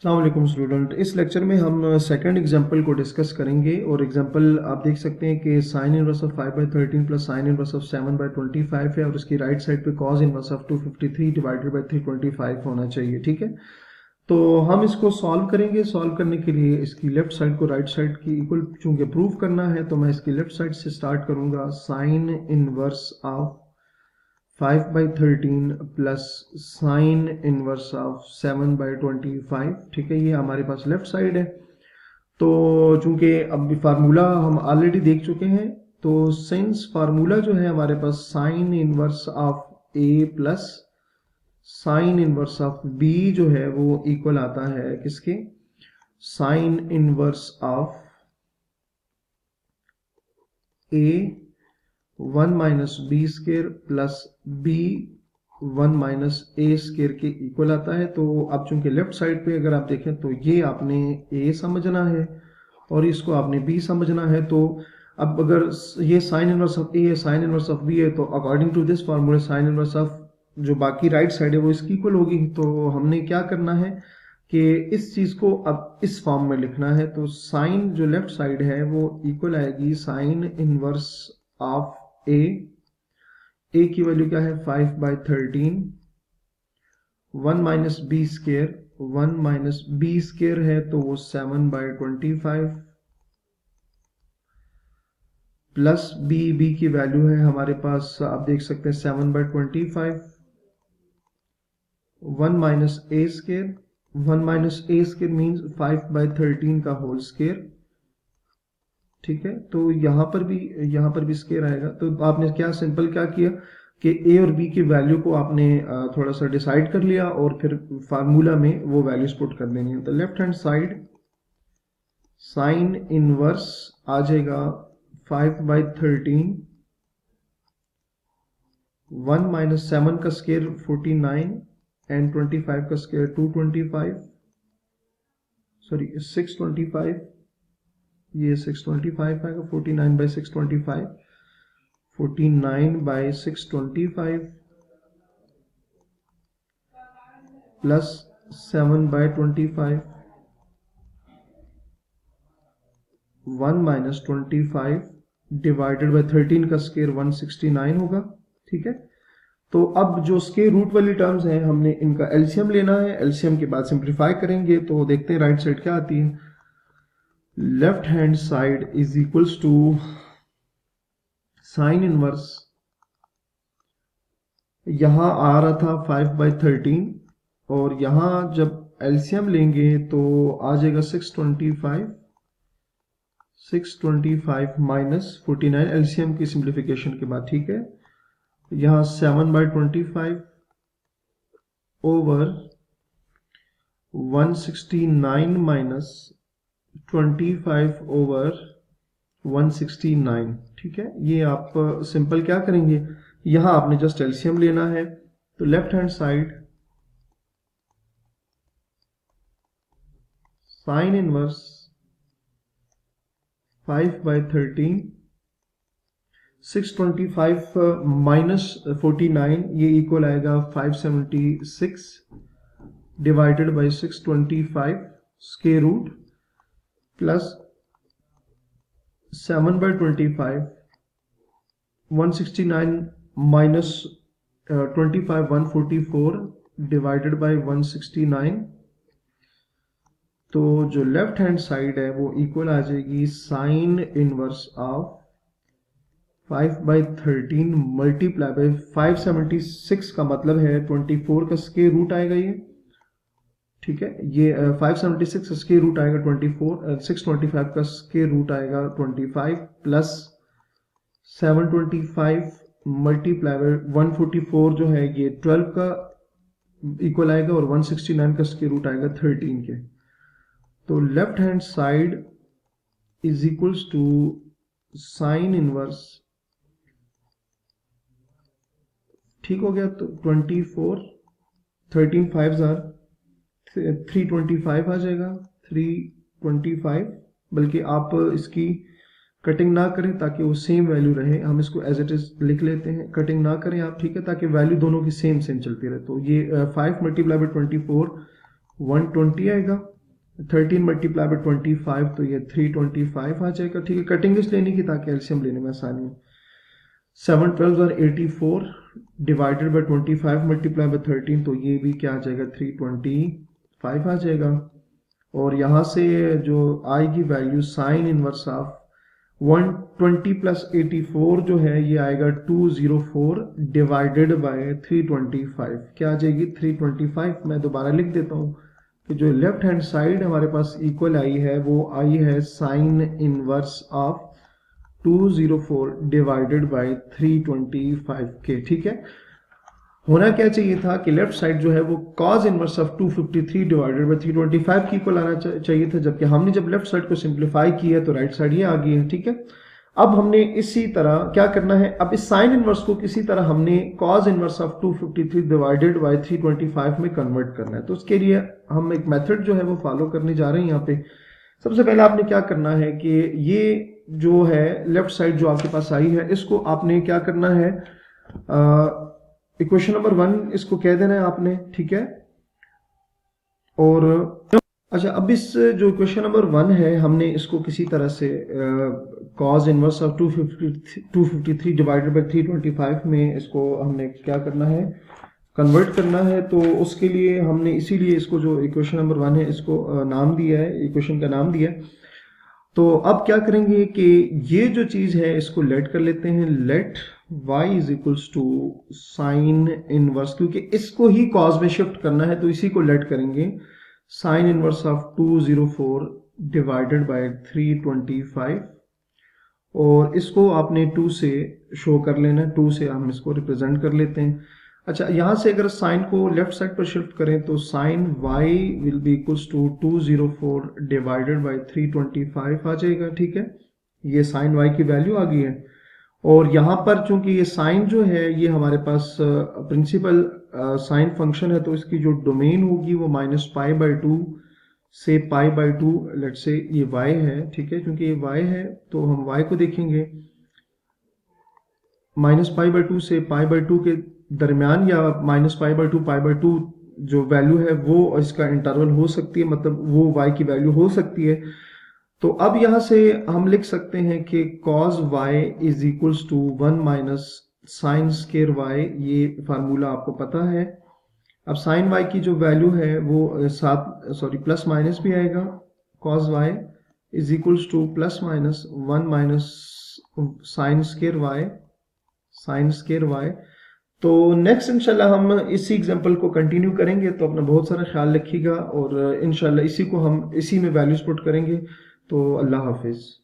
अस्सलाम वालेकुम स्टूडेंट। इस लेक्चर में हम सेकंड एग्जांपल को डिस्कस करेंगे और एग्जांपल आप देख सकते हैं कि sign inverse of 5/13 plus sine inverse of 7/25 है और उसकी राइट साइड पे cos inverse of 253 divided by 325 होना चाहिए। ठीक है, तो हम इसको सॉल्व करेंगे। सॉल्व करने के लिए इसकी लेफ्ट साइड को राइट साइड की इक्वल चूंकि प्रूव करना है तो मैं इसकी लेफ्ट साइड से स्टार्ट करूंगा। Sign inverse of 5/13 plus sine inverse of 7/25। ठीक है, ये हमारे पास लेफ्ट साइड है। तो चूंकि अब फार्मूला हम ऑलरेडी देख चुके हैं, तो सिंस फार्मूला जो है हमारे पास sine inverse of A plus sine inverse of B जो है वो इक्वल आता है किसके, sine inverse of A 1 minus B square plus B 1 minus A square के इक्वल आता है। तो अब चूंकि लेफ्ट साइड पे अगर आप देखें तो ये आपने ए समझना है और इसको आपने बी समझना है। तो अब अगर ये साइन इनवर्स ऑफ ए है, साइन इनवर्स ऑफ बी है, तो according to this formula sine inverse of जो बाकी राइट साइड है वो इसकी इक्वल होगी। तो हमने क्या करना है कि इस चीज को अब इस फॉर्म में लिखना है। तो साइन जो लेफ्ट साइड है वो इक्वल आएगी साइन इनवर्स ऑफ ए की वैल्यू क्या है 5/13, 1 minus B square, 1 minus B square है तो वो 7/25 प्लस बी की वैल्यू है हमारे पास आप देख सकते हैं 7/25, 1 minus A square, 1 minus A square means 5/13 का होल स्केयर। ठीक है, तो यहाँ पर भी स्केयर आएगा। तो आपने क्या सिंपल क्या किया कि ए और बी की वैल्यू को आपने थोड़ा सा डिसाइड कर लिया और फिर फार्मूला में वो वैल्यूज पुट कर देनी है। तो left hand side sine inverse आ जाएगा 5/13, 1 माइनस 7 का स्केयर 49 एंड 25 का स्केयर 225, सॉरी 625, ये 625 आएगा। 49/625, 49/625 प्लस 7/25, 1 माइनस 25 डिवाइडेड बाय 13 का स्केयर 169 होगा। ठीक है, तो अब जो स्केयर रूट वाली टर्म्स हैं हमने इनका एलसीएम लेना है। एलसीएम के बाद सिंप्लीफाई करेंगे तो देखते हैं राइट साइड क्या आती है। Left hand side is equals to sine inverse, यहां आ रहा था 5/13 और यहां जब एलसीएम लेंगे तो आ जाएगा 625 माइनस 49 एलसीएम की सिंप्लीफिकेशन के बाद। ठीक है, यहां 7/25 ओवर 169 माइनस 25 ओवर 169। ठीक है, ये आप सिंपल क्या करेंगे, यहां आपने जस्ट एलसीएम लेना है। तो left hand side sine inverse 5/13, 625 minus 49 ये इक्वल आएगा 576 divided by 625 square root plus 7/25, 169 minus 25 144 divided by 169। तो जो लेफ्ट हैंड साइड है वो इक्वल आ जाएगी sign inverse of 5/13 multiply by 576 का मतलब है 24 का स्क्वायर रूट आएगा ये। ठीक है, ये 576 का स्क्वायर रूट आएगा 24, 625 का स्क्वायर रूट आएगा 25 प्लस 725 मल्टीप्लाई बाय 144 जो है ये 12 का इक्वल आएगा और 169 का स्क्वायर रूट आएगा 13 के। तो left hand side is equals to sine inverse, ठीक हो गया, तो 24, 13 5 325 आ जाएगा, 325। बल्कि आप इसकी कटिंग ना करें ताकि वो सेम वैल्यू रहे, हम इसको एज इट इज लिख लेते हैं, कटिंग ना करें आप। ठीक है, ताकि वैल्यू दोनों की सेम चलती रहे। तो ये 5 मल्टीप्लाई बाय 24 120 आएगा, 13 मल्टीप्लाई बाय 25 तो ये 325 आ जाएगा। ठीक है, कटिंग लिस्ट लेने की ताकि एलसीएम लेने में आसानी हो। 7 12 are 84 divided by 25 multiply by 13 तो ये भी क्या आ जाएगा 325 आ जाएगा। और यहाँ से जो आएगी value sign inverse of 120 plus 84 जो है ये आएगा 204 डिवाइडेड बाय 325 क्या आ जाएगी 325। मैं दोबारा लिख देता हूँ कि जो लेफ्ट हैंड साइड हमारे पास इक्वल आई है वो आई है sign inverse of 204 divided by 325 के। ठीक है, होना क्या चाहिए था कि लेफ्ट साइड जो है वो cos inverse of 253 divided by 325 की इक्वल आना चाहिए था, जबकि हमने जब लेफ्ट साइड को सिंप्लीफाई किया है तो राइट साइड ये आ गई है। ठीक है, अब हमने इसी तरह क्या करना है, अब इस साइन इनवर्स को किसी तरह हमने cos inverse of 253 divided by 325 में कन्वर्ट करना है। तो उसके लिए हम एक मेथड जो है वो फॉलो करने जा रहे हैं। यहाँ पे सबसे पहले आपने क्या करना है कि ये जो है लेफ्ट साइड जो आपके पास आई है इसको आपने क्या करना है, इक्वेशन नंबर 1 इसको कह देना है आपने। ठीक है, और अच्छा अब इस जो इक्वेशन नंबर 1 है हमने इसको किसी तरह से cos inverse of 253 divided by 325 में इसको हमने क्या करना है, कन्वर्ट करना है। तो उसके लिए हमने इसीलिए इसको जो इक्वेशन नंबर 1 है इसको नाम दिया है, इक्वेशन का नाम दिया है। तो अब क्या करेंगे कि ये जो चीज है इसको लेट कर लेते हैं, let y is equals to sine inverse, क्योंकि इसको ही cos में शिफ्ट करना है तो इसी को लेट करेंगे sign inverse of 204 divided by 325 और इसको आपने 2 से शो कर लेना, 2 से हम इसको रिप्रेजेंट कर लेते हैं। अच्छा, यहां से अगर साइन को लेफ्ट साइड पर शिफ्ट करें तो sine y will be equals to 204 divided by 325 आ जाएगा। ठीक है, ये साइन y की वैल्यू आ गई है। और यहाँ पर चूंकि ये साइन जो है ये हमारे पास प्रिंसिपल साइन फंक्शन है तो इसकी जो डोमेन होगी वो -π/2 से π/2 लेट से ये y है। ठीक है, क्योंकि ये y है तो हम y को देखेंगे -π/2 से π/2 के दरमियान या -π/2 π/2 जो वैल्यू है वो इसका इंटरवल हो सकती है, मतलब वो y की वैल्यू हो सकती है। तो अब यहां से हम लिख सकते हैं कि cos y is equals to 1 minus sine square y, ये फार्मूला आपको पता है। अब साइन y की जो वैल्यू है वो प्लस माइनस भी आएगा, cos y is equals two plus minus 1 minus sine square y। तो नेक्स्ट इंशाल्लाह हम इसी एग्जांपल को कंटिन्यू करेंगे, तो अपना बहुत सारा ख्याल रखिएगा और इंशाल्लाह इसी को हम इसी में वैल्यूज पुट करेंगे। तो अल्लाह हाफिज।